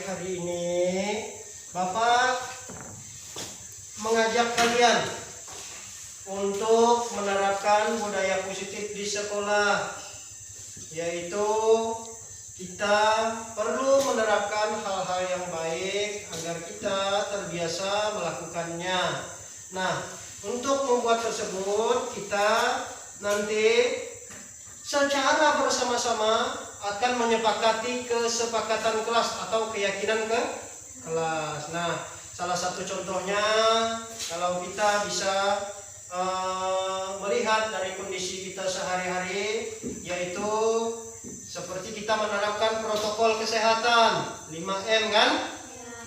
hari ini Bapak mengajak kalian untuk menerapkan budaya positif di sekolah, yaitu kita perlu menerapkan hal-hal yang baik agar kita terbiasa melakukannya. Nah, untuk membuat tersebut kita nanti secara bersama-sama akan menyepakati kesepakatan kelas atau keyakinan ke kelas. Nah, salah satu contohnya kalau kita bisa melihat dari kondisi kita sehari-hari, yaitu seperti kita menerapkan protokol kesehatan 5M kan?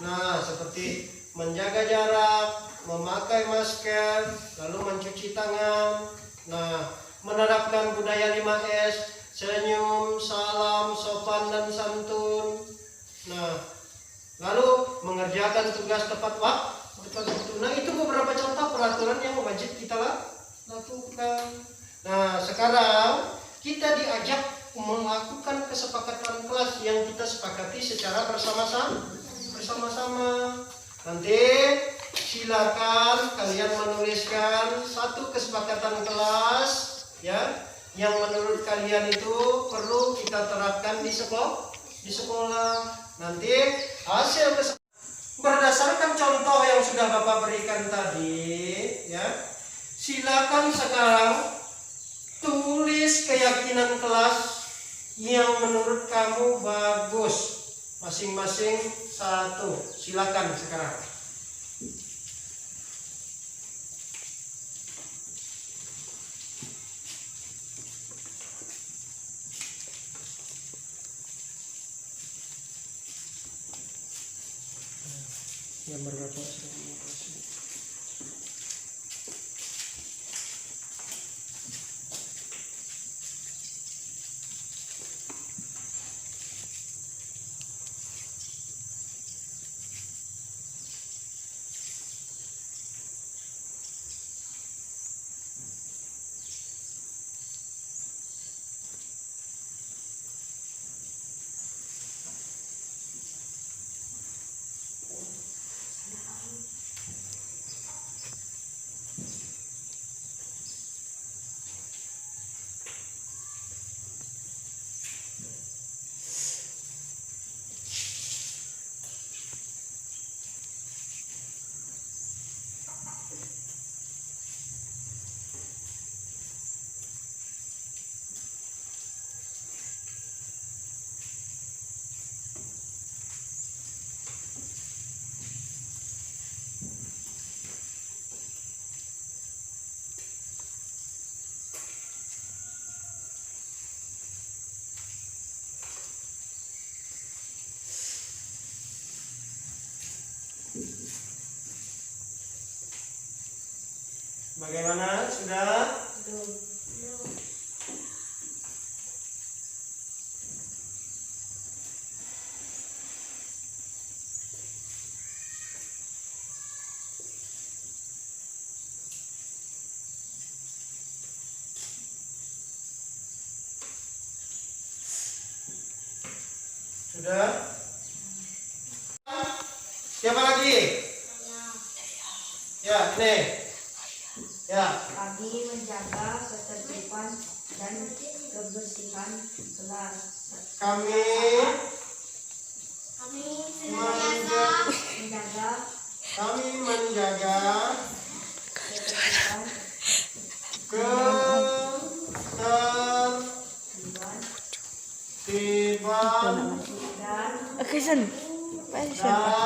Nah, seperti menjaga jarak, memakai masker, lalu mencuci tangan. Nah, menerapkan budaya 5S, senyum, salam, sopan dan santun. Nah, lalu mengerjakan tugas tepat waktu. Nah, itu beberapa contoh peraturan yang wajib kita lakukan. Nah, sekarang kita diajak melakukan kesepakatan kelas yang kita sepakati secara bersama-sama. Nanti silakan kalian menuliskan satu kesepakatan kelas ya yang menurut kalian itu perlu kita terapkan di sekolah. Nanti hasil berdasarkan contoh yang sudah Bapak berikan tadi ya, silakan sekarang tulis keyakinan kelas yang menurut kamu bagus, masing-masing satu. Silakan sekarang. Yang berapa? Bagaimana? Sudah? Sudah? Siapa lagi? Ya, ini. Ya. Kami menjaga ketertiban dan kebersihan kelas. Kami menjaga ketertiban dan kebersihan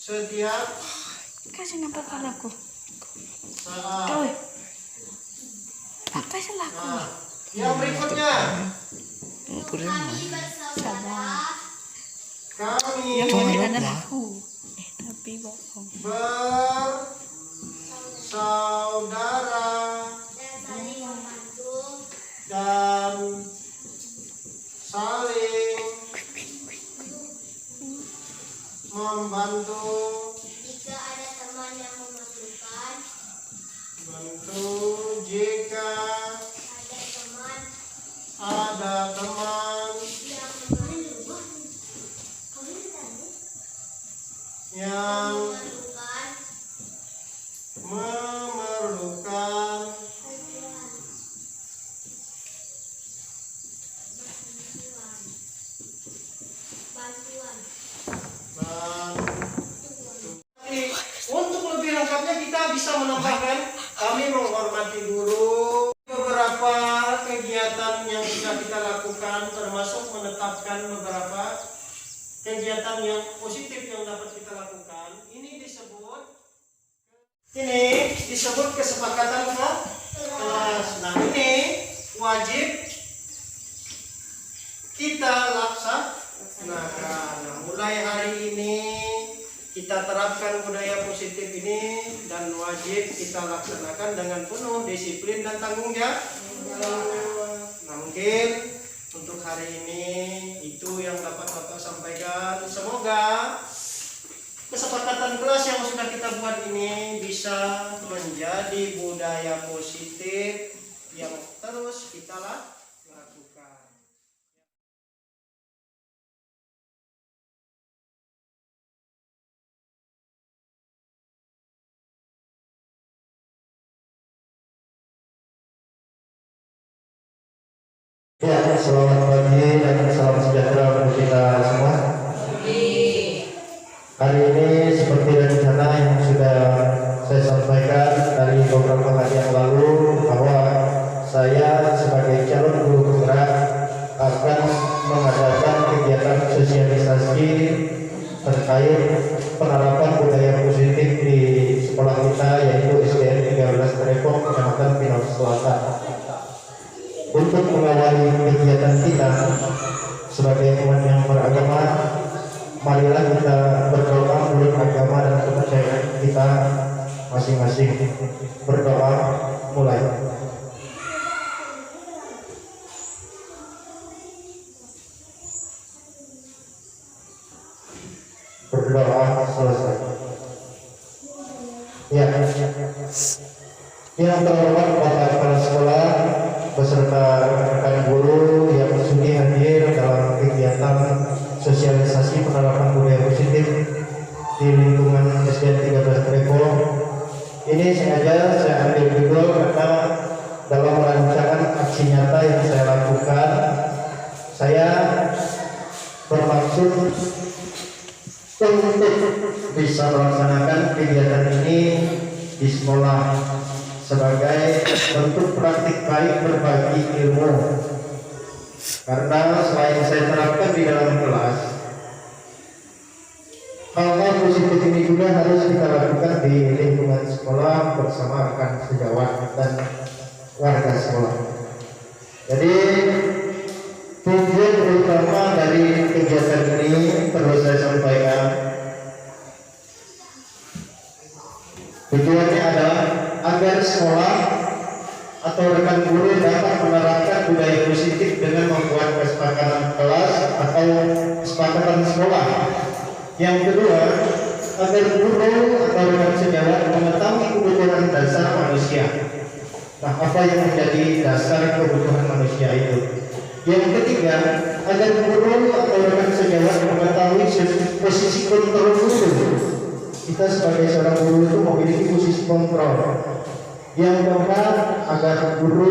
setiap kasih nampak padaku. saat. Apa salahku? Yang berikutnya, kami Adalah aku. Tapi bohong. bersaudara dan saling membantu Tentu jika ada teman yang memerlukan untuk lebih lengkapnya kita bisa menambahkan kami menghormati guru. Beberapa kegiatan yang sudah kita lakukan termasuk menetapkan beberapa kegiatan yang positif yang dapat kita lakukan. Ini disebut kesepakatan kelas. Nah, ini wajib kita laksanakan. Nah, mulai hari ini kita terapkan budaya positif ini dan wajib kita laksanakan dengan penuh disiplin dan tanggung jawab. Nah, mungkin untuk hari ini itu yang dapat Bapak sampaikan. Semoga kesepakatan kelas yang sudah kita buat ini bisa menjadi budaya positif yang terus kita lakukan. Ya, selamat pagi dan salam sejahtera untuk kita semua. Hari ini seperti rencana yang sudah saya sampaikan dari beberapa hari yang lalu bahwa saya sebagai calon guru penggerak akan mengadakan kegiatan sosialisasi terkait penerapan budaya positif di sekolah kita yaitu SDN 13 Depok, Kecamatan Pinang Selatan. Untuk mengawali kegiatan kita sebagai umat yang beragama, marilah kita berdoa menurut agama dan kepercayaan kita masing-masing. Berdoa mulai. Berdoa selesai. Ya. Yang terhormat Bapak Kepala Sekolah beserta rekan guru yang sudi hadir dalam kegiatan sosialisasi penerapan budaya positif di lingkungan SDN 13 Depok. Ini sengaja saya ambil judul karena dalam rancangan aksi nyata yang saya lakukan, saya bermaksud untuk bisa melaksanakan kegiatan ini di sekolah sebagai bentuk praktik baik berbagi ilmu. Karena selain saya terapkan di dalam kelas, hal-hal positif ini juga harus kita lakukan di lingkungan sekolah bersama rekan sejawat dan warga sekolah. Jadi tujuan utama dari kegiatan ini perlu saya sampaikan. Tujuannya adalah agar sekolah atau rekan guru dapat menerapkan budaya positif dengan membuat kesepakatan kelas atau kesepakatan sekolah. Yang kedua, agar guru atau rekan sejawat mengetahui kebutuhan dasar manusia. Nah, apa yang menjadi dasar kebutuhan manusia itu? Yang ketiga, agar guru atau rekan sejawat mengetahui posisi kontrol guru. Kita sebagai seorang guru itu memiliki posisi kontrol. Yang keempat, agar guru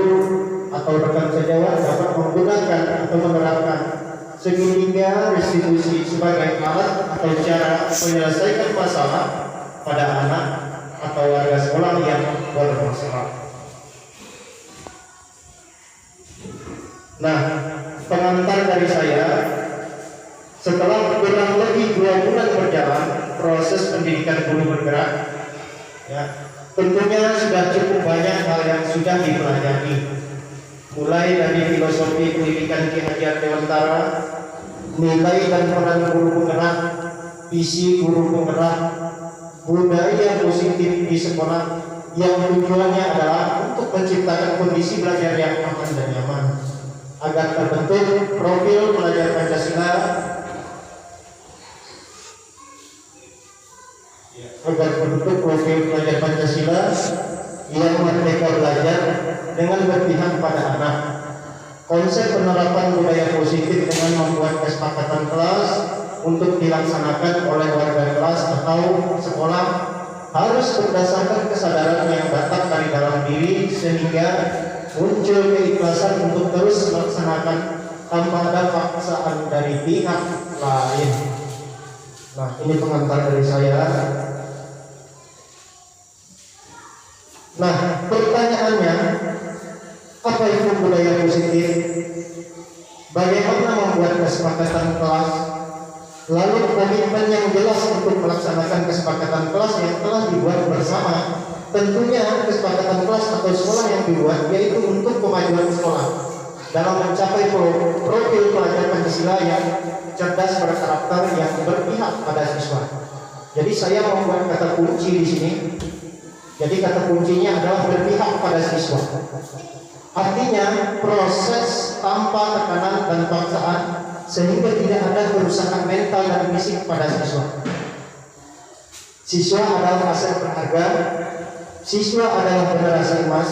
atau rekan sejawat dapat menggunakan atau menerapkan segitiga restitusi sebagai alat atau cara menyelesaikan masalah pada anak atau warga sekolah yang bermasalah. Nah, pengantar dari saya, setelah kurang lebih 2 bulan berjalan proses pendidikan guru bergerak, ya, tentunya sudah cukup banyak hal yang sudah dipelajari, mulai dari filosofi pendidikan Ki Hajar Dewantara, nilai dan peran guru penggerak, visi guru penggerak, budaya positif di sekolah yang tujuannya adalah untuk menciptakan kondisi belajar yang aman dan nyaman agar terbentuk profil pelajar Pancasila, yang merdeka belajar dengan berpihak pada anak. Konsep penerapan budaya positif dengan membuat kesepakatan kelas untuk dilaksanakan oleh warga kelas atau sekolah harus berdasarkan kesadaran yang datang dari dalam diri sehingga muncul keikhlasan untuk terus melaksanakan tanpa ada paksaan dari pihak lain. Nah, ini pengantar dari saya. Nah, pertanyaannya, apa itu budaya positif? Bagaimana membuat kesepakatan kelas? Lalu komitmen yang jelas untuk melaksanakan kesepakatan kelas yang telah dibuat bersama. Tentunya kesepakatan kelas atau sekolah yang dibuat yaitu untuk kemajuan sekolah dalam mencapai profil pelajar Pancasila yang cerdas berkarakter yang berpihak pada siswa. Jadi saya membuat kata kunci di sini. Jadi kata kuncinya adalah berpihak pada siswa. Artinya proses tanpa tekanan dan paksaan sehingga tidak ada kerusakan mental dan fisik pada siswa. Siswa adalah aset berharga. Siswa adalah generasi emas.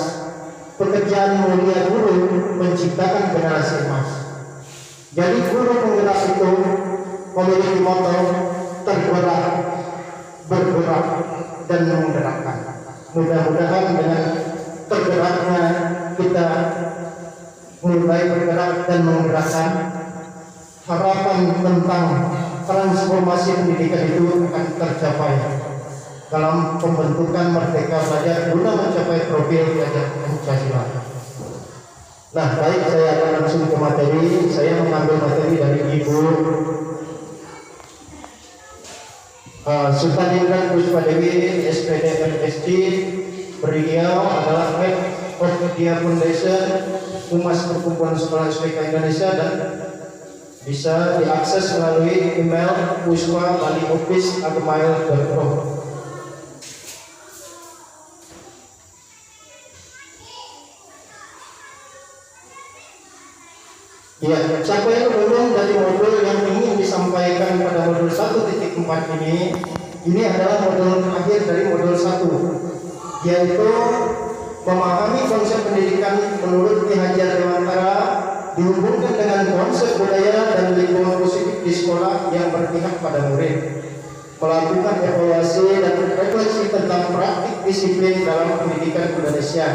Pekerjaan mulia guru menciptakan generasi emas. Jadi guru penggerak itu memiliki moto tergerak, bergerak, dan menggerakkan. Mudah-mudahan dengan tergeraknya kita mulai bergerak dan menggerakkan, harapan tentang transformasi pendidikan itu akan tercapai dalam pembentukan Merdeka Belajar guna mencapai profil pelajar Pancasila. Nah, baik, saya akan langsung ke materi. Saya mengambil materi dari Ibu Sutanindran Puspadewi, SPD MSc. Beliau adalah Head of Media Foundation, Humas Perkumpulan Sekolah SPK Indonesia, dan bisa diakses melalui email puspa.balioffice@gmail.com. Ya, siapa yang belum dari modul yang ingin disampaikan pada modul 1.4 ini adalah modul terakhir dari modul 1, yaitu memahami konsep pendidikan menurut Ki Hajar Dewantara dihubungkan dengan konsep budaya dan lingkungan positif di sekolah yang berpihak pada murid, melakukan evaluasi dan refleksi tentang praktik disiplin dalam pendidikan Indonesia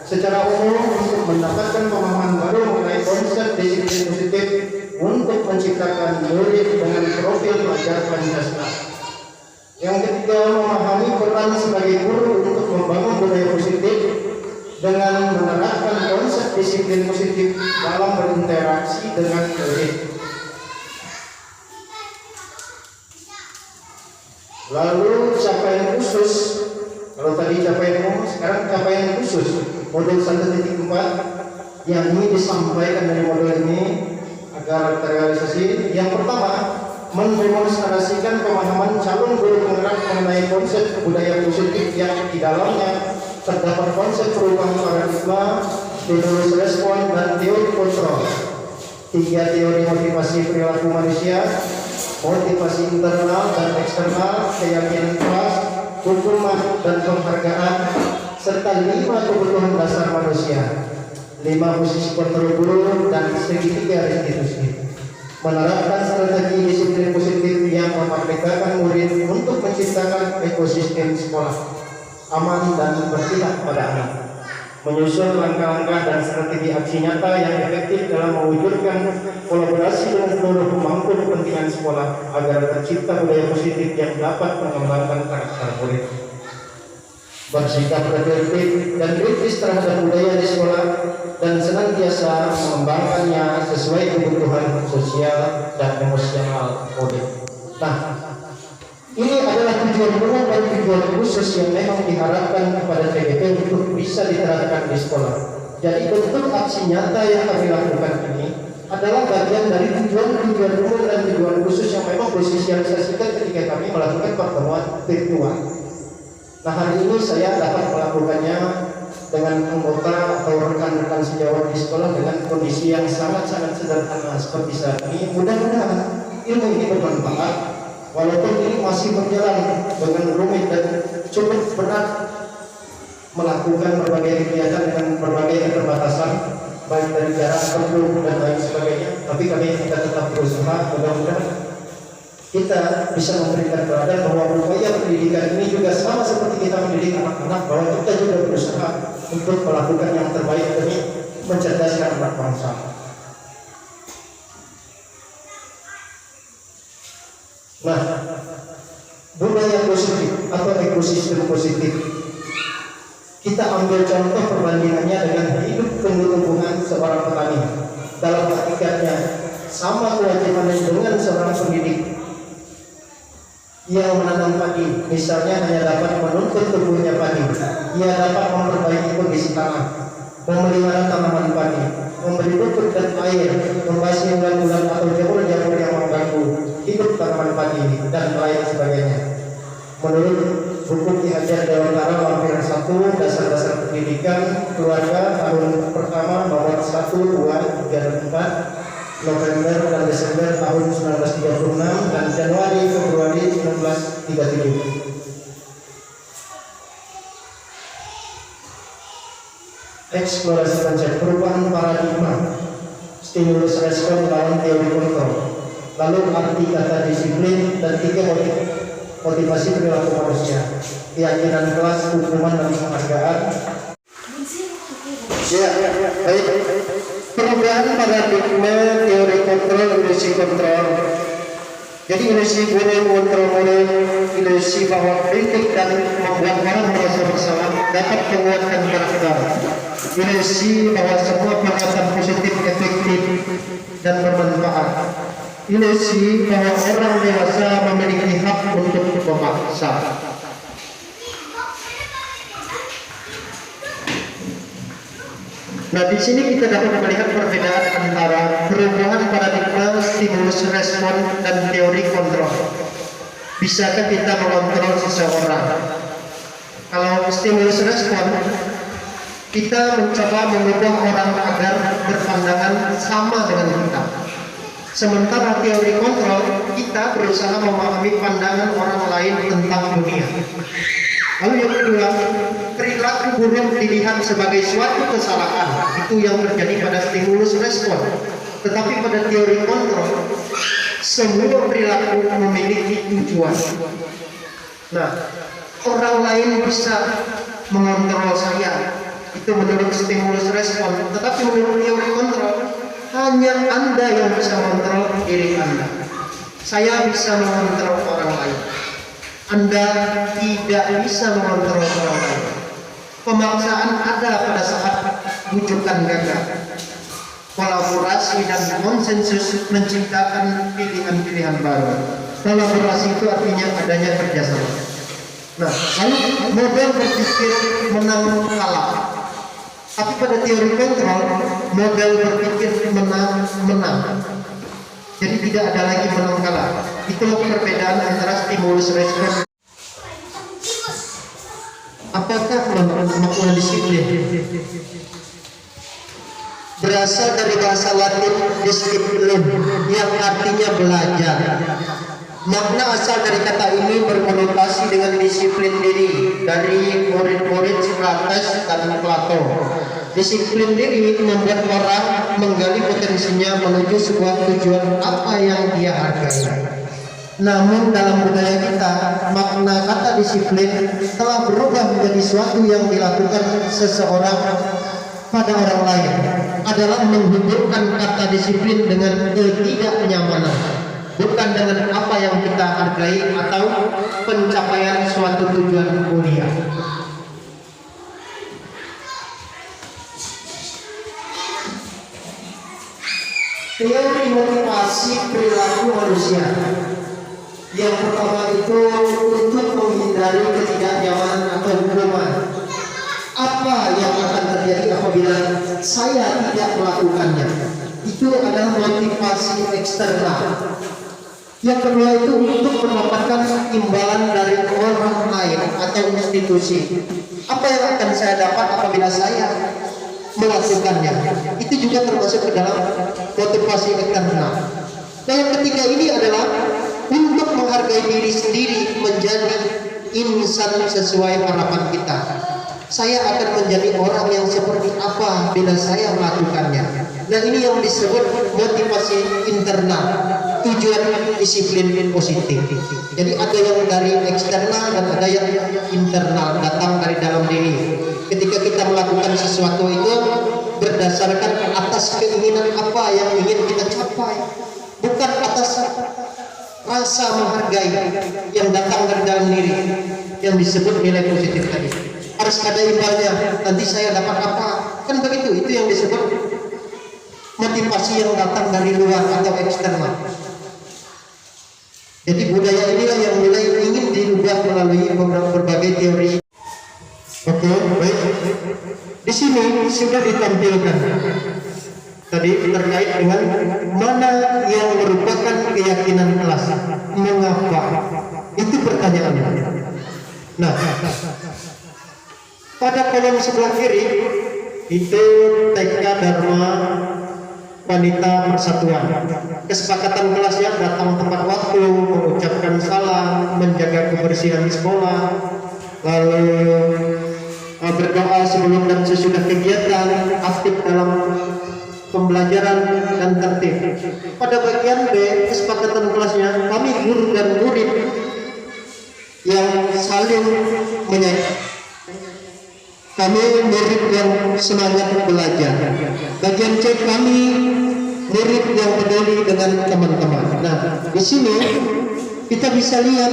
secara umum untuk mendapatkan pemahaman baru mengenai konsep disiplin positif untuk menciptakan murid dengan profil pelajar Pancasila. Yang ketiga, memahami peran sebagai guru untuk membangun budaya positif dengan menerapkan konsep disiplin positif dalam berinteraksi dengan murid. Lalu capaian khusus, kalau tadi capaian umum, sekarang capaian khusus modul 1.4 yang ingin disampaikan dari modul ini agar terrealisasi. Yang pertama, mendemonstrasikan pemahaman calon guru penggerak mengenai konsep budaya positif yang di dalamnya terdapat konsep perubahan paradigma, stimulus respon, dan teori kontrol. 3 teori motivasi perilaku manusia, motivasi internal dan eksternal, keyakinan kelas, hukuman dan penghargaan, serta 5 kebutuhan dasar manusia, 5 posisi kontrol guru, dan segitiga restitusi. Menerapkan strategi disiplin positif yang memerdekakan murid untuk menciptakan ekosistem sekolah aman dan berpihak pada anak. Menyusun langkah-langkah dan strategi aksi nyata yang efektif dalam mewujudkan kolaborasi dengan seluruh pemangku kepentingan sekolah agar tercipta budaya positif yang dapat mengembangkan karakter murid. Bersikap reflektif dan kritis terhadap budaya di sekolah dan senantiasa mengembangkannya sesuai kebutuhan sosial dan emosional murid. Nah, ini adalah tujuan umum dan tujuan khusus yang memang diharapkan kepada CGP untuk bisa diterapkan di sekolah. Jadi bentuk aksi nyata yang kami lakukan ini adalah bagian dari tujuan umum dan tujuan khusus yang memang disosialisasikan ketika kami melakukan pertemuan virtual. Nah, hari ini saya dapat melakukannya dengan anggota atau rekan-rekan sejawat di sekolah dengan kondisi yang sangat-sangat sederhana seperti saat ini. Mudah-mudahan ilmu ini bermanfaat, walaupun ini masih berjalan dengan rumit dan cukup berat melakukan berbagai kegiatan dengan berbagai keterbatasan, baik dari jarak, tempuh dan lain sebagainya. Tapi kita tetap berusaha, mudah-mudahan kita bisa memberikan teladan bahwa upaya pendidikan ini juga sama seperti kita mendidik anak-anak, bahwa kita juga berusaha untuk melakukan yang terbaik demi mencerdaskan anak bangsa. Nah, budaya positif atau ekosistem positif, kita ambil contoh perbandingannya dengan hidup tumbuh-tumbuhan seorang petani. Dalam hakikatnya sama kewajibannya dengan seorang pendidik yang menanam padi, misalnya hanya dapat menuntut tumbuhnya padi. Ia dapat memperbaiki kondisi tanah, memelihara tanaman padi, memberi pupuk dan air, membasmi ulat-ulat atau jamur-jamur yang mengganggu hidup tanaman padi dan lain sebagainya. Menurut buku Ki Hajar Dewantara Lampiran 1 Dasar-dasar Pendidikan Keluarga tahun pertama nomor 1, 2, 3, dan 4, November dan Desember tahun 1936 dan Januari Februari 1937. Eksplorasi konsep perubahan paradigma, stimulus respon lawan teori kontrol, lalu arti kata disiplin dan 3 motivasi perilaku manusia, keyakinan kelas, hukuman dan penghargaan. Ya, baik. Perubahan paradigma teori kontrol, ilusi kontrol. Jadi ilusi guru kontrol murid, ilusi bahwa kritik dan membuat orang merasa bersalah dapat menguatkan karakter. Ilusi bahwa semua perbuatan positif efektif dan bermanfaat. Ilusi bahwa orang dewasa memiliki hak untuk memaksa. Nah, di sini kita dapat melihat perbedaan antara perubahan paradigma, stimulus respon, dan teori kontrol. Bisakah kita mengontrol seseorang? Kalau stimulus respon, kita mencoba mengubah orang agar berpandangan sama dengan kita. Sementara teori kontrol, kita berusaha memahami pandangan orang lain tentang dunia. Lalu yang kedua, perilaku buruk dilihat sebagai suatu kesalahan. Itu yang terjadi pada stimulus respon. Tetapi pada teori kontrol, semua perilaku memiliki tujuan. Nah, orang lain bisa mengontrol saya, itu menurut stimulus respon. Tetapi menurut teori kontrol, hanya Anda yang bisa mengontrol diri Anda. Saya bisa mengontrol orang lain, Anda tidak bisa mengontrol orang lain. Pemaksaan ada pada saat bujukan gagal. Kolaborasi dan konsensus menciptakan pilihan-pilihan baru. Kolaborasi itu artinya adanya kerjasama. Nah, lalu model berpikir menang kalah. Tapi pada teori kontrol, model berpikir menang. Jadi tidak ada lagi menang kalah. Itulah perbedaan antara stimulus respon. Apakah makna disiplin? Berasal dari bahasa Latin disciplin yang artinya belajar. Makna asal dari kata ini berkonotasi dengan disiplin diri dari murid-murid Socrates dan Plato. Disiplin diri membuat orang menggali potensinya menuju sebuah tujuan apa yang dia hargai. Namun dalam budaya kita, makna kata disiplin telah berubah menjadi suatu yang dilakukan seseorang pada orang lain, adalah menghubungkan kata disiplin dengan ketidaknyamanan, bukan dengan apa yang kita hargai atau pencapaian suatu tujuan mulia. Teori motivasi perilaku manusia. Yang pertama itu untuk menghindari ketidaknyamanan atau hukuman. Apa yang akan terjadi apabila saya tidak melakukannya? Itu adalah motivasi eksternal. Yang kedua itu untuk mendapatkan imbalan dari orang lain atau institusi. Apa yang akan saya dapat apabila saya melakukannya? Itu juga termasuk ke dalam motivasi eksternal. Nah, yang ketiga ini adalah untuk menghargai diri sendiri menjadi insan sesuai harapan kita. saya akan menjadi orang yang seperti apa bila saya melakukannya. Nah, ini yang disebut motivasi internal, tujuan disiplin positif. Jadi ada yang dari eksternal dan ada yang internal, datang dari dalam diri. Ketika kita melakukan sesuatu itu berdasarkan atas keinginan apa yang ingin kita capai, bukan atas rasa menghargai yang datang dari dalam diri, yang disebut nilai positif tadi. Harus ada imbalnya, nanti saya dapat apa, kan begitu. Itu yang disebut motivasi yang datang dari luar atau eksternal. Jadi budaya inilah yang mulai ingin dirubah melalui berbagai teori. Oke, baik. Di sini sudah ditampilkan tadi terkait dengan mana yang merupakan keyakinan kelas, mengapa, itu pertanyaannya. Nah, pada kolom sebelah kiri itu TK Dharma Wanita Persatuan. Kesepakatan kelasnya datang tepat waktu, mengucapkan salam, menjaga kebersihan di sekolah, lalu berdoa sebelum dan sesudah kegiatan, aktif dalam pembelajaran dan tertib. Pada bagian B, kesepakatan kelasnya, kami guru dan murid yang saling menyayangi. Kami murid yang semangat belajar. Bagian C, kami murid yang peduli dengan teman-teman. Nah, di sini kita bisa lihat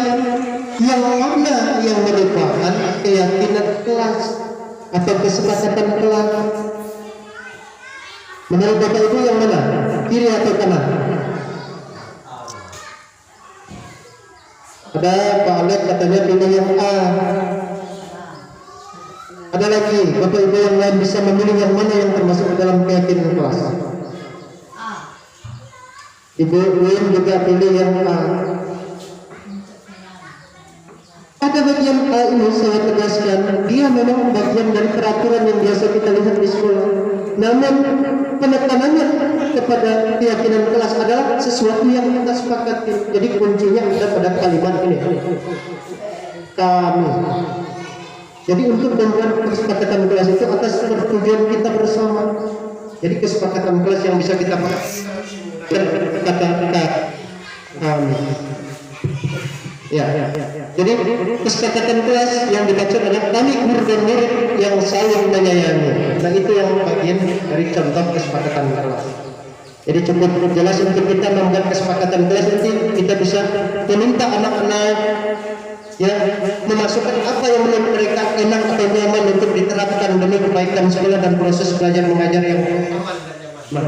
yang mana yang merupakan keyakinan kelas atau kesepakatan kelas. Menurut Bapak Ibu yang mana? Kiri atau kanan? Ada Pak Alek katanya pilih yang A. Ada lagi Bapak Ibu yang lain bisa memilih yang mana yang termasuk dalam keyakinan kelas. Ibu Win juga pilih yang A. Pada bagian A ini saya tegaskan, dia memang bagian dari peraturan yang biasa kita lihat di sekolah. Namun penekanannya kepada keyakinan kelas adalah sesuatu yang kita sepakati. Jadi kuncinya ada pada kalimat ini. Kami. Jadi untuk membuat kesepakatan kelas itu atas persetujuan kita bersama. Jadi kesepakatan kelas yang bisa kita kata kami. Ya. Jadi kesepakatan kelas yang dimaksud adalah kami guru dan murid yang saling menyayangi. Nah, itu yang bagian dari contoh kesepakatan kelas. Jadi cukup jelas untuk kita membuat kesepakatan kelas, nanti kita bisa meminta anak-anak ya memasukkan apa yang menurut mereka enak atau nyaman untuk diterapkan demi kebaikan sekolah dan proses belajar mengajar yang aman dan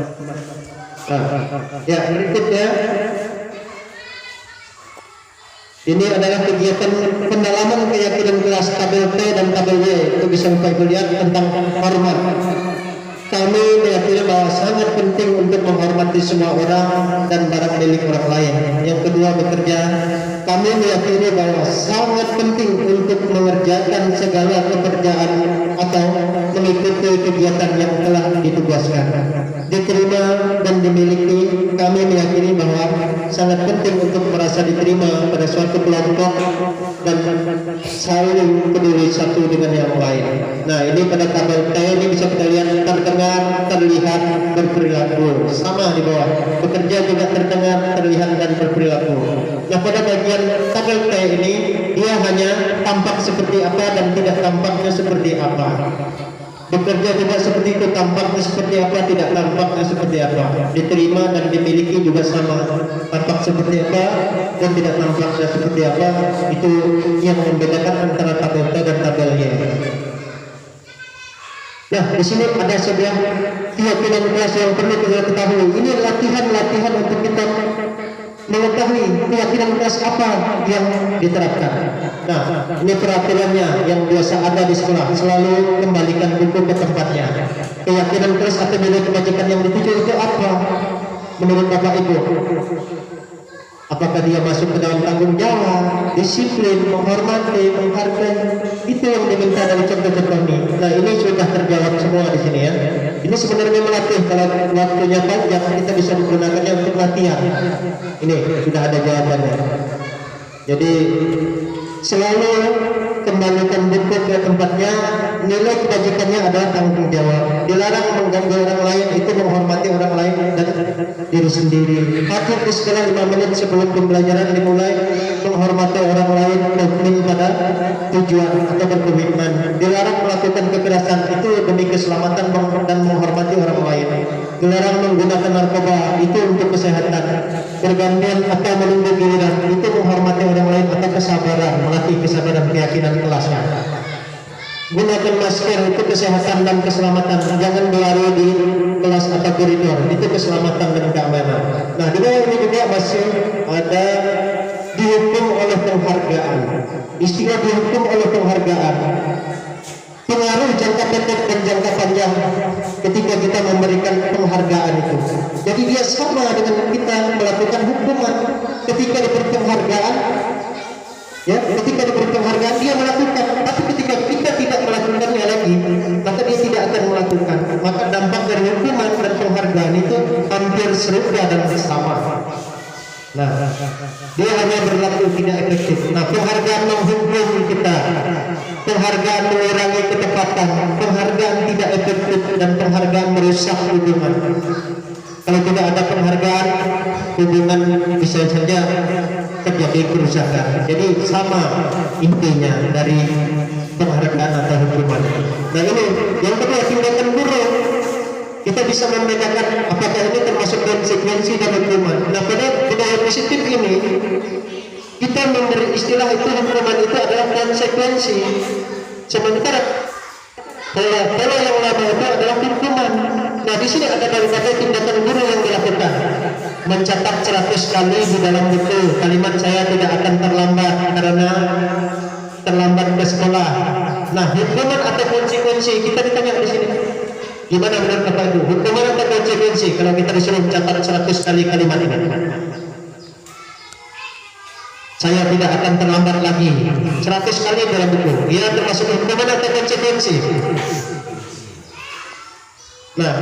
nyaman. Ya, berikutnya ini adalah kegiatan pendalaman keyakinan kelas, tabel P dan tabel Y. Itu bisa Bapak Ibu lihat tentang hormat. Kami meyakini bahwa sangat penting untuk menghormati semua orang dan barang milik orang lain. Yang kedua, bekerja. Kami meyakini bahwa sangat penting untuk mengerjakan segala pekerjaan atau mengikuti kegiatan yang telah ditugaskan. Diterima dan dimiliki, kami meyakini bahwa sangat penting untuk merasa diterima pada suatu kelompok dan saling peduli satu dengan yang lain. Nah, ini pada tabel T ini bisa kita lihat terdengar, terlihat, berperilaku. Sama di bawah. Bekerja juga terdengar, terlihat dan berperilaku. Nah, pada bagian tabel T ini dia hanya tampak seperti apa dan tidak tampaknya seperti apa. Bekerja juga seperti itu, tampaknya seperti apa, tidak tampaknya seperti apa. Diterima dan dimiliki juga sama, tampak seperti apa dan tidak tampaknya seperti apa. Itu yang membedakan antara tabel T dan tabel Y. Nah, di sini ada sebuah keyakinan kelas yang perlu kita ketahui. Ini latihan-latihan untuk kita mengetahui keyakinan kelas apa yang diterapkan. Nah, ini peraturannya yang biasa ada di sekolah. Selalu kembalikan buku ke tempatnya. Keyakinan kelas atau nilai kebajikan yang dituju itu apa? Menurut Bapak Ibu, apakah dia masuk ke dalam tanggung jawab, disiplin, menghormati, menghargai? Itu yang diminta dari contoh-contoh ini. Nah, ini sudah terjawab semua di sini ya. Ini sebenarnya melatih, kalau waktunya panjang kita bisa menggunakannya untuk latihan. Ini sudah ada jawabannya. Jadi selalu kembalikan buku ke tempatnya. Nilai kebajikannya adalah tanggung jawab. Dilarang mengganggu orang lain, itu menghormati orang lain dan diri sendiri. Hadir di sekolah 5 menit sebelum pembelajaran dimulai, menghormati orang lain, komitmen pada tujuan atau berkomitmen. Dilarang melakukan kekerasan, itu demi keselamatan dan menghormati orang lain. Dilarang menggunakan narkoba, itu untuk kesehatan. Bergantian atau menunggu giliran, itu menghormati orang lain atau kesabaran, melatih kesabaran keyakinan kelasnya. Gunakan masker, itu kesehatan dan keselamatan. Jangan berlari di kelas atau koridor, itu keselamatan dan keamanan. Nah, di bawah ini juga masih ada dihukum oleh penghargaan. Istilah dihukum oleh penghargaan, pengaruh jangka pendek dan jangka panjang ketika kita memberikan penghargaan itu. Jadi dia sama dengan kita melakukan hukuman. Ketika diberi penghargaan, ya, ketika diberi penghargaan dia melakukan, tapi ketika kita tidak melakukannya lagi, maka dia tidak akan melakukan. Maka dampak dari hukuman dan penghargaan itu hampir serupa dan sama. Nah, dia hanya berlaku tidak efektif. Nah, penghargaan menghukum kita, penghargaan mengurangi ketepatan, penghargaan tidak efektif, dan penghargaan merusak hubungan. Kalau tidak ada penghargaan, hubungan bisa saja terjadi kerusakan. Jadi sama intinya dari penghargaan atau hukuman. Nah, ini yang kedua, tindakan buruk. Kita bisa membedakan apakah ini termasuk konsekuensi dan hukuman. Nah, pada budaya positif ini kita memberi istilah itu, hukuman itu adalah konsekuensi. Sementara pola yang lama itu adalah hukuman. Nah, di sini ada daripada tindakan guru yang dilakukan. Mencatat 100 kali di dalam buku kalimat saya tidak akan terlambat karena terlambat ke sekolah. Nah, hukuman atau konsekuensi, kita ditanya di sini. Gimana benar Bapak Ibu? Hukuman atau konsekuensi kalau kita disuruh mencatat 100 kali kalimat ini? Saya tidak akan terlambat lagi. 100 kali dalam buku. Ia termasuk hukuman atau konsekuensi? Nah,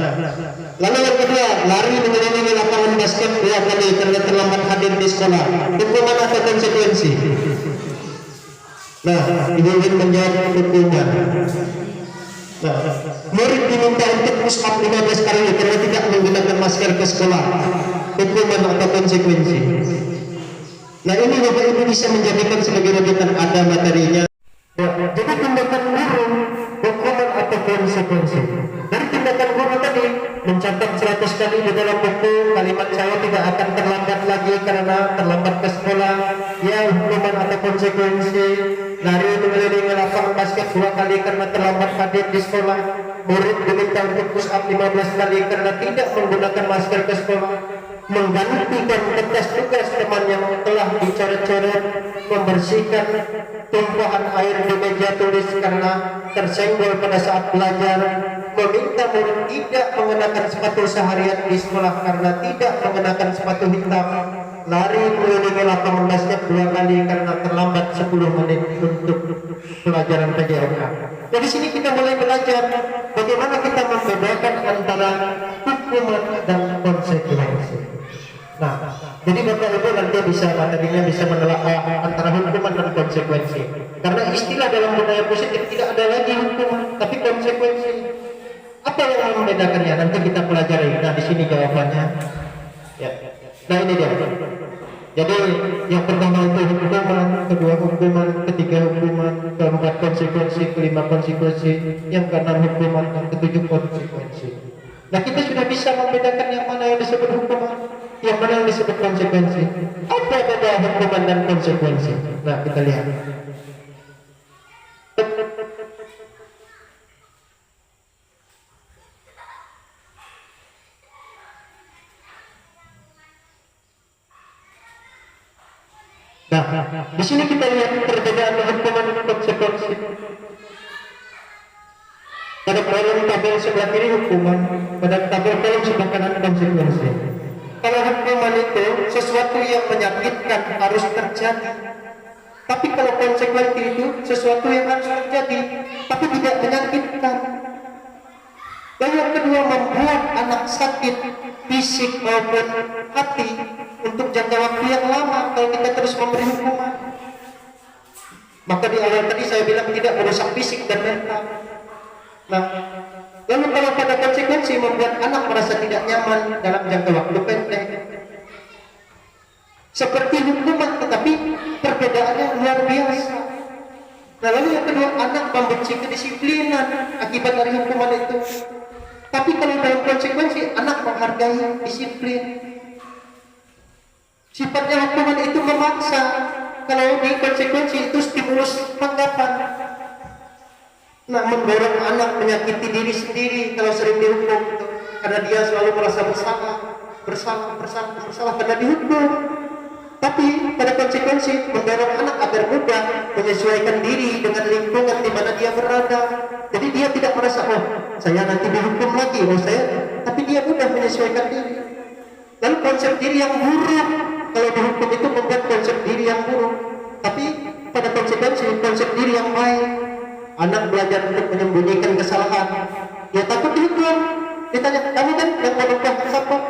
lalu yang kedua, lari mengelilingi lapangan basket 2 kali karena terlambat hadir di sekolah. Hukuman atau konsekuensi? Nah, Ibu ingin menjawab hukuman. Nah, murid diminta untuk push up 15 kali karena tidak menggunakan masker ke sekolah. Hukuman atau konsekuensi? Nah, ini Bapak Ibu bisa menjadikan sebagai rujukan, ada materinya. Jadi tindakan guru, hukuman atau konsekuensi. Dari tindakan guru tadi, mencatat 100 kali di dalam buku kalimat saya tidak akan terlambat lagi karena terlambat ke sekolah, ya hukuman atau konsekuensi. Lari mengelilingi lapangan basket 2 kali karena terlambat hadir di sekolah. Murid diminta untuk push up 15 kali karena tidak menggunakan masker ke sekolah. Menggantikan kertas tugas teman yang telah dicoret-coret, membersihkan tumpahan air di meja tulis karena tersenggol pada saat belajar, meminta murid tidak mengenakan sepatu seharian di sekolah karena tidak mengenakan sepatu hitam, lari mengelilingi lapangan basket 2 kali karena terlambat 10 menit untuk pelajaran PJMK. Dari sini kita mulai belajar bagaimana kita membedakan antara hukuman dan konsekuensi. Nah, jadi Bapak Ibu nanti bisa materinya bisa menelaah antara hukuman dan konsekuensi. Karena istilah dalam budaya positif tidak ada lagi hukuman, tapi konsekuensi. Apa yang membedakannya? Nanti kita pelajari. Nah, di sini jawabannya. Ya. Nah, ini dia. Jadi yang pertama itu hukuman, kedua hukuman, ketiga hukuman, keempat konsekuensi, kelima konsekuensi, yang keenam hukuman, yang ketujuh konsekuensi. Nah, kita sudah bisa membedakan yang mana yang disebut hukuman, yang mana yang disebut konsekuensi. Apa beda hukuman dan konsekuensi? Nah, kita lihat. Nah, di sini kita lihat perbedaan hukuman dan konsekuensi. Pada kolom tabel sebelah kiri hukuman, pada tabel kolom sebelah kanan konsekuensi. Kalau hukuman itu sesuatu yang menyakitkan harus terjadi, tapi kalau konsekuensi itu sesuatu yang harus terjadi tapi tidak menyakitkan. Dan yang kedua, membuat anak sakit fisik maupun hati untuk jangka waktu yang lama kalau kita terus memberi hukuman. Maka di awal tadi saya bilang tidak merusak fisik dan mental. Nah, lalu kalau pada konsekuensi membuat anak merasa tidak nyaman dalam jangka waktu pendek, seperti hukuman, tetapi perbedaannya luar biasa. Nah, lalu yang kedua, anak membenci kedisiplinan akibat dari hukuman itu. Tapi kalau dalam konsekuensi, anak menghargai disiplin. Sifatnya hukuman itu memaksa. Kalau di konsekuensi itu stimulus tanggapan. Nah, mendorong anak menyakiti diri sendiri kalau sering dihukum itu, karena dia selalu merasa bersalah karena dihukum. Tapi pada konsekuensi mendorong anak agar mudah menyesuaikan diri dengan lingkungan di mana dia berada. Jadi dia tidak merasa, oh saya nanti dihukum lagi, tapi dia mudah menyesuaikan diri. Lalu konsep diri yang buruk, kalau dihukum itu membuat konsep diri yang buruk. Tapi pada konsekuensi konsep diri yang baik, anak belajar untuk menyembunyikan kesalahan. Dia takut dihukum. Ditanya, kamu kan yang menumpah sampah,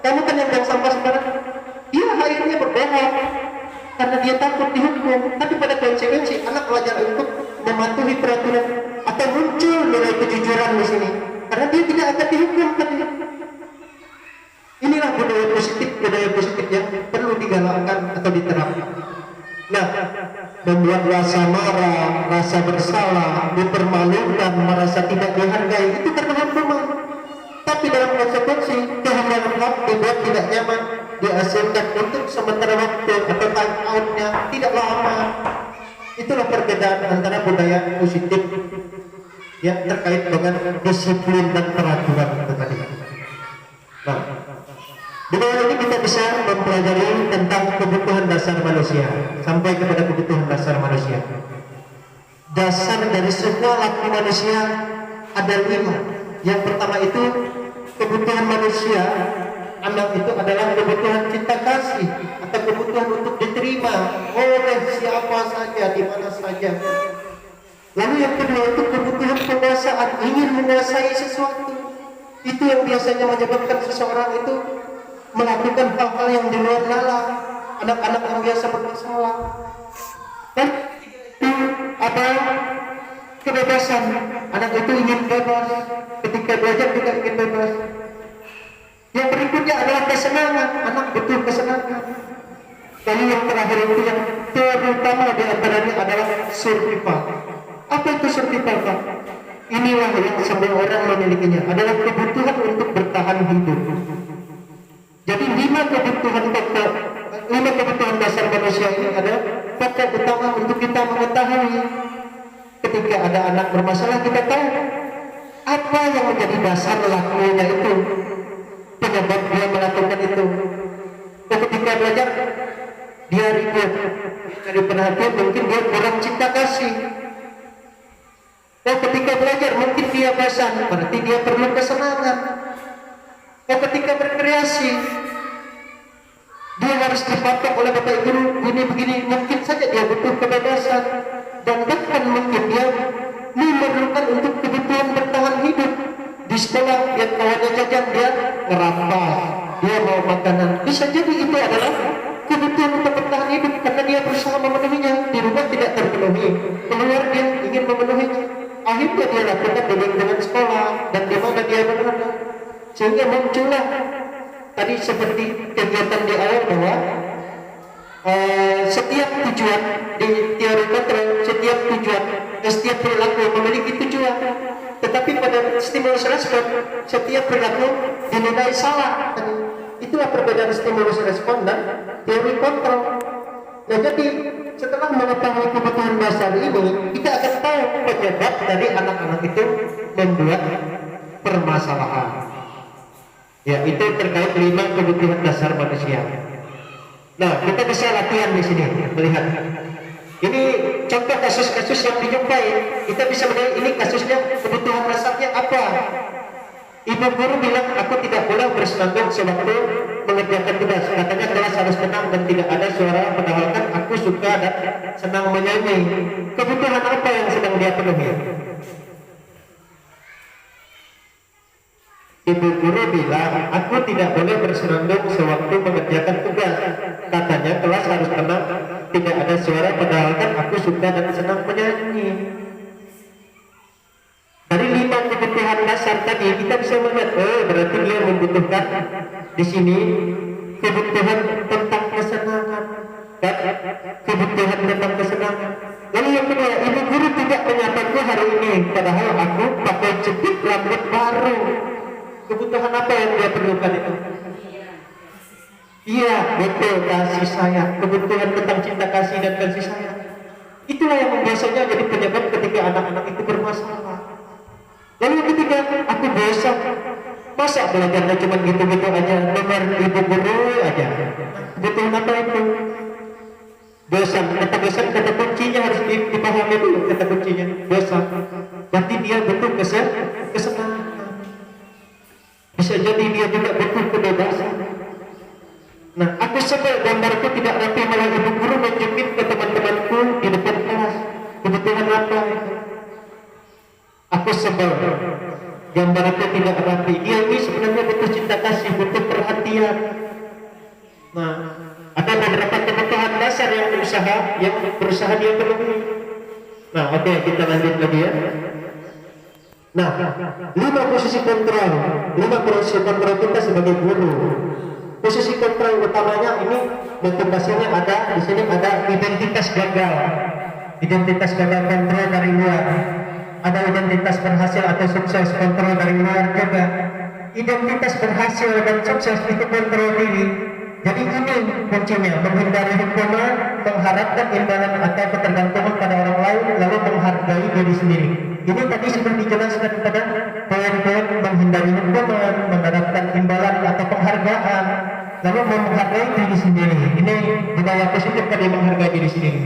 kamu kan yang buang sampah sembarangan. Dia akhirnya berbohong karena dia takut dihukum. Tapi pada konsekuensi anak belajar untuk mematuhi peraturan atau muncul nilai kejujuran di sini karena dia tidak akan dihukum. Inilah budaya positif yang perlu digalakkan atau diterapkan. Nah, membuat rasa marah, rasa bersalah, dipermalukan, merasa tidak dihargai, itu karena hukuman. Tapi dalam konsekuensi kehilangan hak dibuat tidak nyaman, dihasilkan untuk sementara waktu atau time out-nya tidak lama. Itulah perbedaan antara budaya positif yang terkait dengan disiplin dan peraturan itu tadi. Nah, di bawah ini kita bisa mempelajari tentang kebutuhan dasar manusia sampai kepada kebutuhan dasar manusia. Dasar dari semua laku manusia ada 5. Yang pertama itu kebutuhan manusia, anak itu adalah kebutuhan cinta kasih atau kebutuhan untuk diterima oleh siapa saja di mana saja. Lalu yang kedua itu kebutuhan penguasaan, ingin menguasai sesuatu. Itu yang biasanya menyebabkan seseorang itu melakukan hal-hal yang di luar nalar. Anak-anak yang biasa bermasalah. Dan itu ada kebebasan. Anak itu ingin bebas. Ketika belajar juga ingin bebas. Yang berikutnya adalah kesenangan. Anak butuh kesenangan. Lalu yang terakhir itu yang terutama di antaranya adalah survival. Apa itu survival, Pak? Inilah yang semua orang memilikinya. Adalah kebutuhan untuk bertahan hidup. Jadi 5 kebutuhan dasar manusia ini adalah pokok utama untuk kita mengetahui. Ketika ada anak bermasalah, kita tahu apa yang menjadi dasar lakunya itu, penyebab dia melakukan itu. Dan ketika belajar, dia ribut, dari perhatian, mungkin dia kurang cinta kasih. Dan ketika belajar, mungkin dia bosan, berarti dia perlu kesenangan. Dan ketika berkreasi, dia harus dipatok oleh bapak guru begini, mungkin saja dia butuh kebebasan. Dan bahkan mungkin dia memerlukan untuk kebutuhan bertahan hidup. Di sekolah yang kawannya jajan, dia ngerampas, dia mau makanan. Bisa jadi itu adalah kebutuhan untuk bertahan hidup karena dia berusaha memenuhinya. Di rumah tidak terpenuhi, keluar dia ingin memenuhinya. Akhirnya dia lakukan di lingkungan sekolah dan di mana dia berada. Sehingga muncullah tadi seperti kegiatan di awal bahwa setiap tujuan di teori kontrol, setiap perilaku memiliki tujuan. Tetapi pada stimulus respon, setiap perilaku dinilai salah. Itulah perbedaan stimulus respon dan teori kontrol. Nah, jadi setelah mengetahui kebutuhan dasar ini, kita akan tahu penyebab dari anak-anak itu membuat permasalahan. Ya, itu terkait 5 kebutuhan dasar manusia. Nah, kita bisa latihan di sini melihat. Ini contoh kasus-kasus yang dijumpai. Kita bisa melihat ini kasusnya kebutuhan dasarnya apa. Ibu guru bilang aku tidak boleh bersenandung sewaktu mengerjakan tugas. Katanya kelas harus tenang dan tidak ada suara, padahal aku suka dan senang menyanyi. Kebutuhan apa yang sedang dia penuhi? Ibu guru bilang aku tidak boleh bersenandung sewaktu mengerjakan tugas. Katanya kelas harus tenang tidak ada suara, padahal kan aku suka dan senang menyanyi. Dari 5 kebutuhan dasar tadi kita bisa melihat, oh berarti dia membutuhkan di sini kebutuhan tentang kesenangan, kan? Kebutuhan tentang kesenangan. Lalu yang kedua, ibu guru tidak menyataku hari ini, padahal aku pakai jepit rambut baru. Kebutuhan apa yang dia perlukan itu? Iya, betul, kasih sayang. Kebutuhan tentang cinta kasih dan kasih sayang. Itulah yang biasanya jadi penyebab ketika anak-anak itu bermasalah. Lalu yang ketiga, aku bosan. Masa belajarnya cuma gitu-gitu aja, nomor ibu guru aja. Kebutuhan apa itu? Bosan. Kata bosan, kata kuncinya harus dipahami dulu. Kata kuncinya bosan. Berarti dia butuh kesenangan. Bisa jadi dia juga butuh kebebasan. Nah, aku sebel gambarku tidak rapi, malah ibu guru menjepit ke teman-temanku di depan kelas. Kebutuhan apa itu? Aku sebel gambarku tidak rapi. Dia ini sebenarnya butuh cinta kasih, butuh perhatian. Nah, ada beberapa kebutuhan dasar yang berusaha dia penuhi. Nah, oke, kita lanjut lagi ya. Nah, 5 posisi kontrol kita sebagai guru. Posisi kontrol utamanya ini motivasinya ada di sini, ada identitas gagal kontrol dari luar, ada identitas berhasil atau sukses kontrol dari luar juga. Identitas berhasil dan sukses itu kontrol diri. Jadi ini kuncinya, menghindari hukuman, mengharapkan imbalan atau ketergantungan pada orang lain, lalu menghargai diri sendiri. Ini tadi sudah dijelaskan pada poin-poin menghindari hukuman, mengharapkan imbalan atau penghargaan, lalu menghargai diri sendiri. Ini budaya positif tadi, menghargai diri sendiri.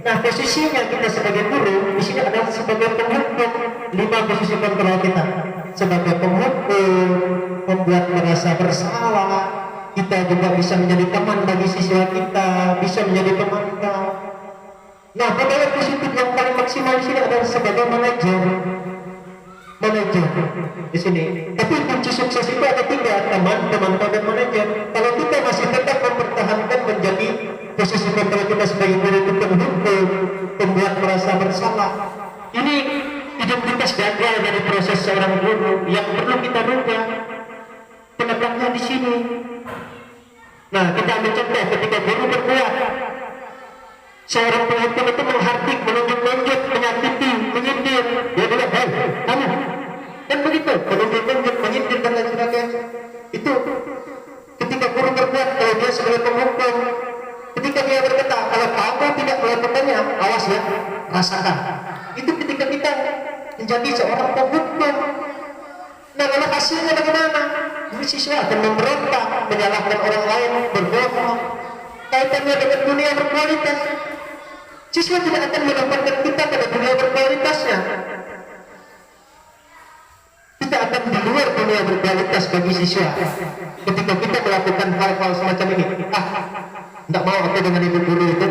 Nah, posisinya kita sebagai guru di sini adalah sebagai penghukum. 5 posisi kontrol kita sebagai penghukum, membuat merasa bersalah. Kita juga bisa menjadi teman bagi siswa kita, bisa menjadi pemantau. Nah, budaya positif yang paling maksimal di sini adalah sebagai manajer di sini. Tapi kunci sukses itu ada 3, teman, pemantau, dan manajer. Kalau kita masih tetap mempertahankan menjadi posisi kontrol kita sebagai guru itu penghukum, membuat merasa bersalah, ini identitas gagal dari proses seorang guru yang perlu kita rubah. Penegaknya di sini. Nah, kita ambil contoh ketika guru berbuat, seorang penghukum itu menghardik, menunjuk-nunjuk, menyakiti, menyindir. Dia bilang, hei, kamu. Dan begitu, menunjuk-nunjuk, menyindir dan lain sebagainya. Itu ketika guru berbuat, kalau dia sebagai penghukum, ketika dia berkata, kalau kamu tidak melakukannya, awas ya, rasakan. Itu ketika kita menjadi seorang penghukum. Nah, lalu hasilnya bagaimana? Siswa akan memberontak, menyalahkan orang lain, berbohong. Kaitannya dengan dunia berkualitas. Siswa tidak akan mendapatkan kita pada dunia berkualitasnya. Kita akan di luar dunia berkualitas bagi siswa. Ketika kita melakukan hal-hal semacam ini, tidak mau aku dengan ibu guru itu,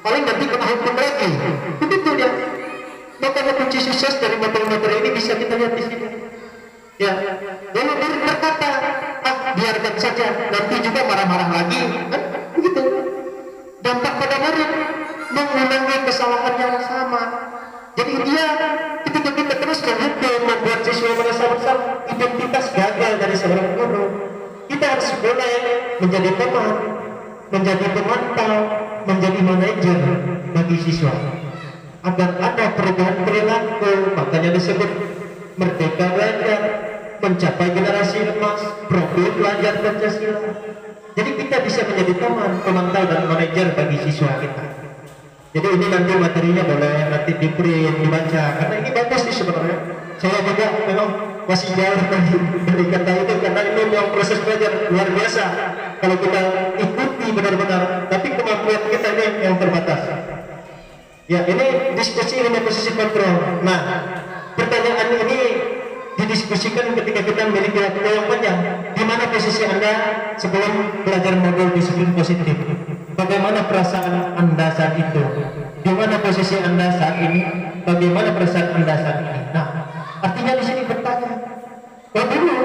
paling nanti kena hukum lagi. Begitu dia. Makanya kunci sukses dari materi-materi ini bisa kita lihat di sini. Ya, lalu murid berkata, biarkan saja, nanti juga marah-marah lagi, kan? Begitu. Dampak pada murid mengulangi kesalahan yang sama. Jadi dia ketika kita terus menghukum, membuat siswa merasa bersalah, identitas gagal dari seorang guru. Kita harus boleh menjadi teman, menjadi pemantau, menjadi manajer bagi siswa, agar ada perubahan perilaku. Makanya disebut merdeka belajar, mencapai generasi emas, profil pelajar Pancasila. Jadi kita bisa menjadi teman, pemantau, dan manajer bagi siswa kita. Jadi ini nanti materinya boleh nanti di-print, dibaca, karena ini bagus sih sebenarnya. Saya juga memang masih jauh dari kata itu, karena ini memang proses belajar luar biasa kalau kita ikuti benar-benar, tapi kemampuan kita ini yang terbatas. Ya, ini diskusi 5 posisi kontrol. Nah, pertanyaan ini didiskusikan ketika kita memiliki waktu yang panjang. Di mana posisi Anda sebelum belajar modul disiplin positif? Bagaimana perasaan Anda saat itu? Di mana posisi Anda saat ini? Bagaimana perasaan Anda saat ini? Nah, artinya di sini bertanya. Dulu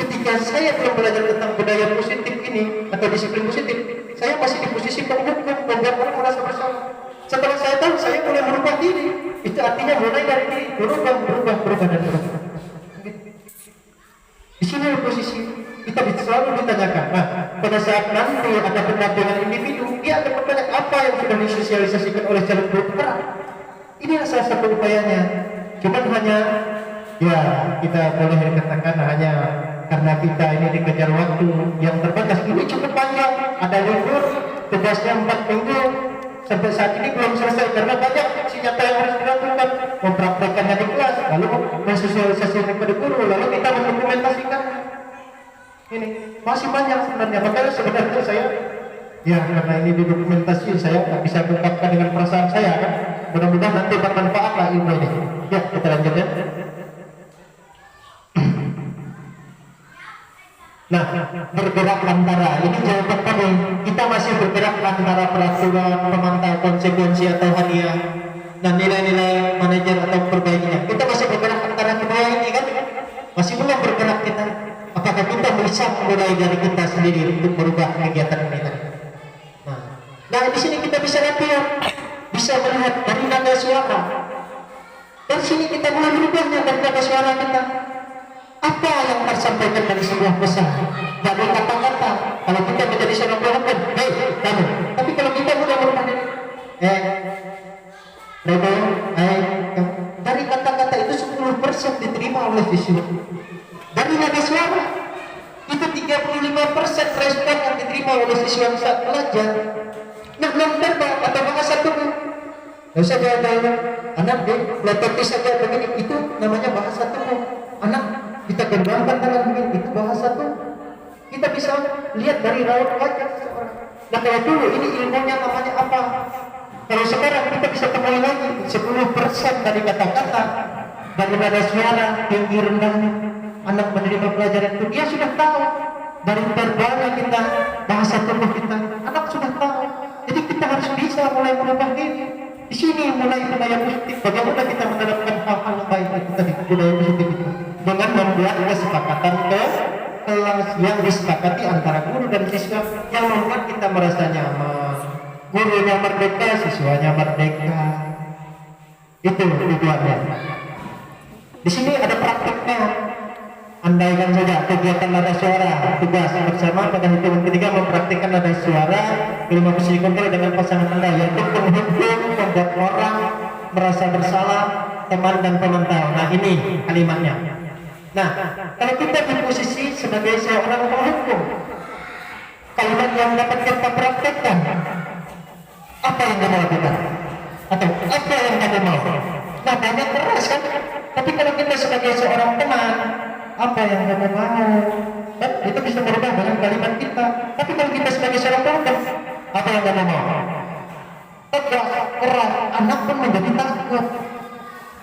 ketika saya belum belajar tentang budaya positif ini atau disiplin positif, saya masih di posisi penghukum, membuat orang merasa bersalah. Setelah saya tahu, saya mulai merubah diri. Itu artinya mulai dari diri, berubah dan berubah. Di sini posisi kita selalu ditanyakan. Nah, pada saat nanti ada pendampingan individu, dia akan bertanya apa yang sudah disosialisasikan oleh calon guru peran. Inilah salah satu upayanya. Cuman hanya, ya kita boleh katakan hanya karena kita ini dikejar waktu yang terbatas. Ini cukup panjang, ada libur, tugasnya 4 minggu. Sampai saat ini belum selesai karena banyak aksi nyata yang harus dilakukan, mempraktekannya di kelas, lalu mensosialisasikan kepada guru, lalu kita mendokumentasikan. Ini masih banyak sebenarnya. Makanya sebenarnya saya, ya karena ini didokumentasi, saya nggak bisa mengungkapkan dengan perasaan saya kan. Mudah-mudahan nanti bermanfaat lah ilmu ini. Ya kita lanjut ya. Nah, bergerak antara ini jawaban kami. Kita masih bergerak antara peraturan, pemantau, konsekuensi atau hadiah, dan nilai-nilai manajer atau perbaikinya. Kita masih bergerak antara kedua ini kan? Masih belum bergerak kita. Apakah kita bisa mulai dari kita sendiri untuk merubah kegiatan ini tadi? Nah di sini kita bisa latihan, bisa melihat dari nada suara. Dari sini kita mulai merubahnya dari nada suara kita. Apa yang tersampaikan dari sebuah pesan, dari kata-kata. Kalau kita menjadi seorang pemimpin, hei kamu. Tapi kalau kita sudah merubah diri, Rebo, dari kata-kata itu 10% diterima oleh siswa. Dari nada suara itu 35% respon yang diterima oleh siswa saat belajar. Nah, belum terbang atau bahasa tubuh. Nggak usah jauh-jauh. Anak deh, saja begini, itu namanya bahasa tubuh. Anak kita genggamkan tangan begini, itu bahasa tubuh. Kita bisa lihat dari raut wajah seseorang. Nah, kalau dulu ini ilmunya namanya apa? Kalau sekarang kita bisa temui lagi 10% dari kata-kata, dari nada suara, tinggi rendahnya. Anak menerima pelajaran itu dia sudah tahu dari verbalnya kita, bahasa tubuh kita, anak sudah tahu. Jadi kita harus bisa mulai merubah diri. Di sini mulai budaya positif. Bagaimana kita menerapkan hal-hal baik itu tadi, budaya positif itu dengan membuat kesepakatan ke kelas yang disepakati antara guru dan siswa yang membuat kita merasa nyaman. Gurunya merdeka, siswanya merdeka. Itu tujuannya. Di sini ada praktiknya. Andaikan saja kegiatan nada suara, tugas bersama pada hitungan ketiga mempraktikkan nada suara ilmu psikokontrol dengan pasangan Anda, yaitu penghukum, membuat orang merasa bersalah, teman dan pemantau. Nah ini kalimatnya. Nah kalau kita di posisi sebagai seorang penghukum, kalimat yang dapat kita praktekkan, apa yang kamu lakukan? Atau apa yang kamu mau? Nah banyak keras kan? Tapi kalau kita sebagai seorang teman, apa yang kamu mau? Dan itu bisa merubah dengan kalimat kita. Tapi kalau kita sebagai seorang penghukum, apa yang kamu mau? Tegas, keras, anak pun menjadi takut.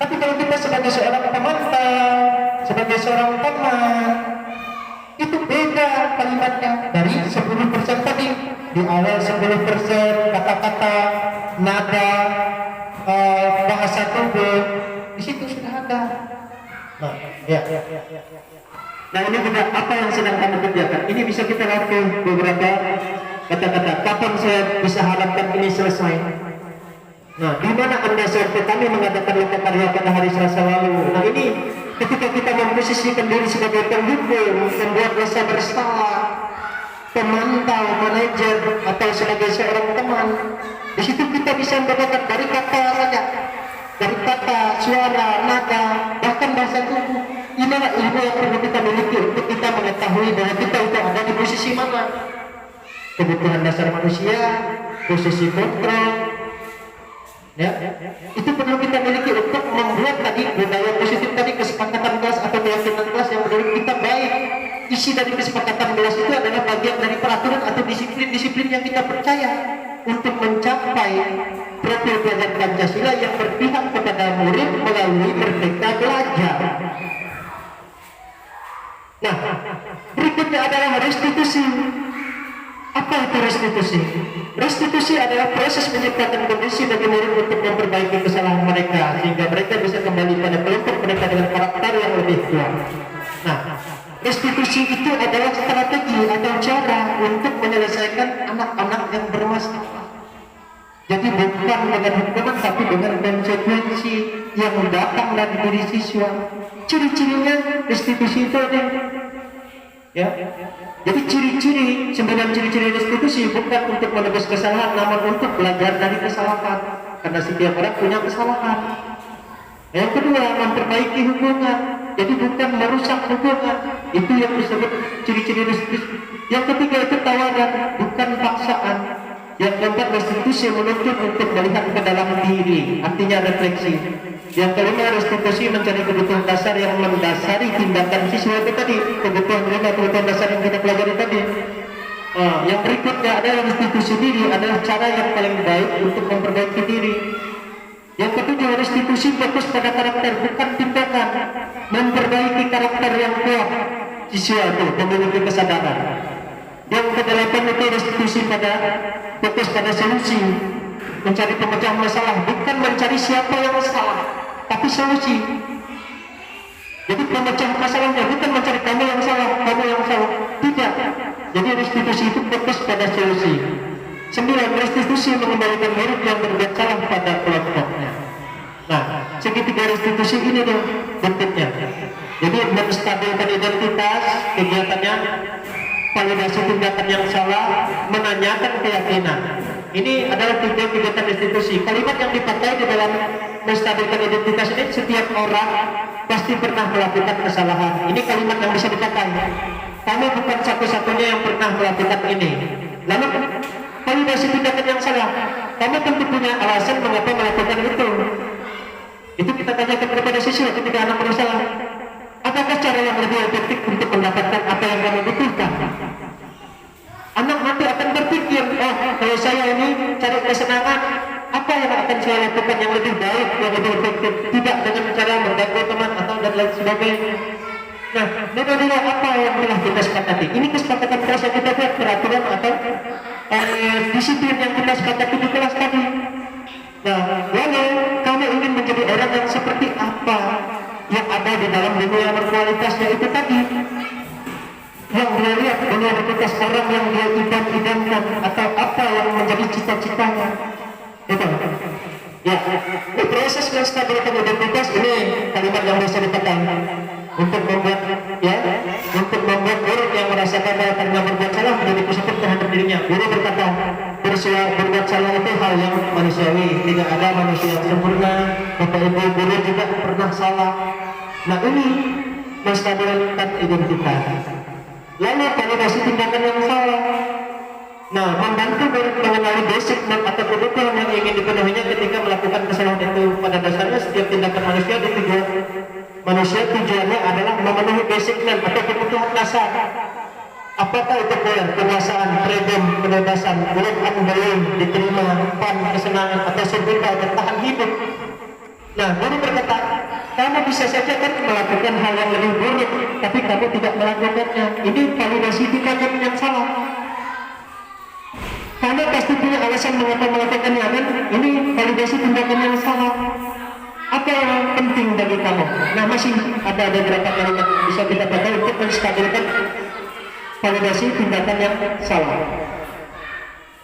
Tapi kalau kita sebagai seorang pemantau, sebagai seorang teman, itu beda kalimatnya. Dari 10% tadi, di awal 10% kata-kata, nada, bahasa tubuh, di situ sudah ada. Nah, ya. Nah ini juga apa yang sedang kami kerjakan. Ini bisa kita lakukan beberapa kata-kata. Kapan saya bisa harapkan ini selesai? Nah, di mana Anda seperti kami mengadakan loka karya pada hari Selasa lalu. Nah ini ketika kita memposisikan diri sebagai penghukum, membuat rasa bersalah, pemantau, manajer, atau sebagai seorang teman, di situ kita bisa mendapatkan dari kata saja. Dari kata, suara, nada, bahkan bahasa tubuh. Inilah ilmu yang perlu kita miliki untuk kita mengetahui bahwa kita itu ada di posisi mana. Kebutuhan dasar manusia, posisi kontrol, ya, itu perlu kita miliki untuk membuat tadi budaya positif tadi, kesepakatan kelas atau keyakinan kelas yang menurut kita baik. Isi dari kesepakatan kelas itu adalah bagian dari peraturan atau disiplin-disiplin yang kita percaya untuk mencapai profil pelajar Pancasila yang berpihak kepada murid melalui Merdeka Belajar. Nah, berikutnya adalah restitusi. Apa itu restitusi? Restitusi adalah proses menciptakan kondisi bagi murid untuk memperbaiki kesalahan mereka sehingga mereka bisa kembali pada kelompok mereka dengan karakter yang lebih kuat. Nah, restitusi itu adalah strategi atau cara untuk menyelesaikan anak-anak yang bermasalah. Jadi bukan dengan hukuman tapi dengan konsekuensi yang datang dari diri siswa. Ciri-cirinya restitusi itu ada. Ya. Jadi ciri-ciri 9 ciri-ciri restitusi bukan untuk menebus kesalahan, namun untuk belajar dari kesalahan. Karena setiap orang punya kesalahan. Yang kedua, memperbaiki hubungan. Jadi bukan merusak hubungan. Itu yang disebut ciri-ciri restitusi. Yang ketiga itu tawaran, bukan paksaan. Yang keempat, restitusi menuntut untuk melihat ke dalam diri, artinya refleksi. Yang kelima, restitusi mencari kebutuhan dasar yang mendasari tindakan siswa itu tadi, kebutuhan dasar yang kita pelajari tadi. Yang berikutnya adalah restitusi diri, adalah cara yang paling baik untuk memperbaiki diri. Yang ketujuh, restitusi fokus pada karakter, bukan tindakan. Memperbaiki karakter yang kuat siswa itu memiliki kesadaran. Yang kedelapan itu restitusi pada fokus pada solusi, mencari pemecah masalah, bukan mencari siapa yang salah, tapi solusi. Jadi pemecah masalahnya bukan mencari kamu yang salah, tidak. Jadi restitusi itu fokus pada solusi. 9. Restitusi mengembalikan murid yang berbuat salah pada kelompoknya. Nah, segitiga restitusi ini dong bentuknya. Jadi menstabilkan identitas, kegiatannya, validasi tindakan yang salah, menanyakan keyakinan. Ini adalah kegiatan restitusi. Kalimat yang dipakai di dalam menstabilkan identitas ini, setiap orang pasti pernah melakukan kesalahan. Ini kalimat yang bisa dipakai. Kamu bukan satu-satunya yang pernah melakukan ini. Lalu validasi tindakan yang salah, kamu tentu punya alasan mengapa melakukan itu. Itu kita tanyakan kepada siswa ketika anak bersalah. Apakah cara yang lebih efektif untuk mendapatkan apa yang kamu butuhkan? Anak nanti akan berpikir, kalau saya ini cari kesenangan, apa yang akan saya lakukan yang lebih baik, yang lebih efektif, tidak dengan cara mengganggu teman atau dan lain sebagainya. Nah, nilai-nilai apa yang telah kita sepakati? Ini kesepakatan kelas yang kita buat, peraturan atau disiplin yang kita sepakati di kelas tadi. Nah, lalu kamu ingin menjadi orang yang seperti apa yang ada di dalam dunia berkualitasnya itu tadi, yang dia lihat dunia berkualitas orang yang dia idam-idamkan, atau apa yang menjadi cita-citanya itu. Ya, proses menstabilkan identitas ini kalimat yang bisa dipakai untuk membuat murid yang merasakan karena berbuat salah menjadi positif terhadap dirinya. Guru berkata, berbuat salah itu hal yang manusiawi, tidak ada manusia yang sempurna. Bapak ibu guru juga pernah salah. Nah, ini menstabilkan identitas. Lalu validasi tindakan yang salah. Nah, membantu murid mengenali basic atau kebutuhan yang ingin dipenuhinya ketika melakukan kesalahan itu. Pada dasarnya setiap tindakan manusia tujuannya adalah memenuhi basic atau kebutuhan dasar. Apakah itu kekuasaan, freedom, kebebasan, work and belong, diterima, fun, kesenangan, atau survival, bertahan hidup. Nah, guru berkata, kamu bisa saja kan melakukan hal yang lebih buruk, tapi kamu tidak melakukannya. Ini validasi tindakan yang salah. Kamu pasti punya alasan mengapa melakukannya, kan? Ini validasi tindakan yang salah. Apa yang penting bagi kamu? Nah, masih ada beberapa kalimat bisa kita pakai untuk menstabilkan validasi tindakan yang salah.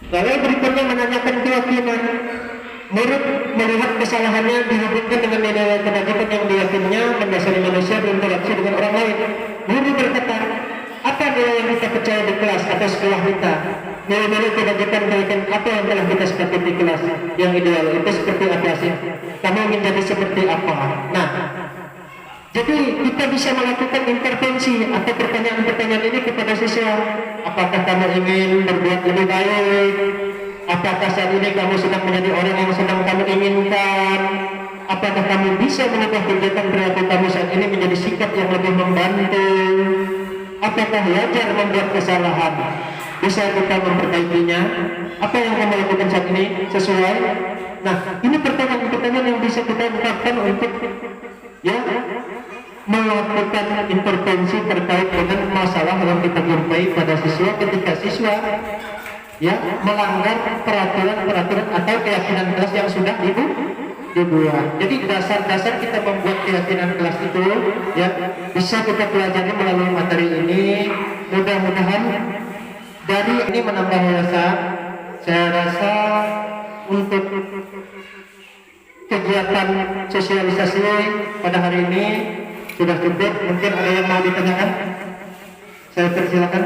Lalu berikutnya menanyakan keyakinan. Murid melihat kesalahannya dihubungkan dengan nilai kebajikan yang diyakininya mendasari manusia berinteraksi dengan orang lain. Guru berkata, apa nilai yang kita percaya di kelas atau sekolah kita? Nilai-nilai kebajikan apa yang telah kita sepakati di kelas yang ideal itu seperti apa sih? Kamu ingin jadi seperti apa? Nah, jadi kita bisa melakukan intervensi atau pertanyaan-pertanyaan ini kepada siswa. Apakah kamu ingin berbuat lebih baik? Apakah saat ini kamu sedang menjadi orang yang sedang kamu inginkan? Apakah kamu bisa mengubah kegiatan perilaku kamu saat ini menjadi sikap yang lebih membantu? Apakah wajar membuat kesalahan? Bisa kita memperbaikinya? Apa yang kamu lakukan saat ini sesuai? Nah, ini pertanyaan-pertanyaan yang bisa kita ungkapkan untuk melakukan intervensi terkait dengan masalah yang kita jumpai pada siswa ketika siswa melanggar peraturan atau keyakinan kelas yang sudah dibuat. Jadi dasar-dasar kita membuat keyakinan kelas itu ya bisa kita pelajari melalui materi ini. Mudah-mudahan dari ini menambah wawasan. Saya rasa untuk kegiatan sosialisasi pada hari ini sudah cukup. Mungkin ada yang mau ditanyakan? Saya persilakan.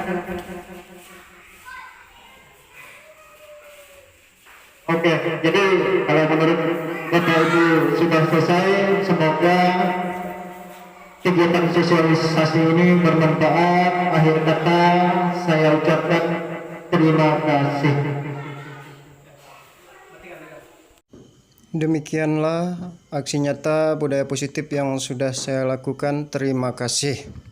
Oke, jadi kalau menurut Bapak Ibu sudah selesai, semoga kegiatan sosialisasi ini bermanfaat. Akhir kata saya ucapkan terima kasih. Demikianlah aksi nyata budaya positif yang sudah saya lakukan. Terima kasih.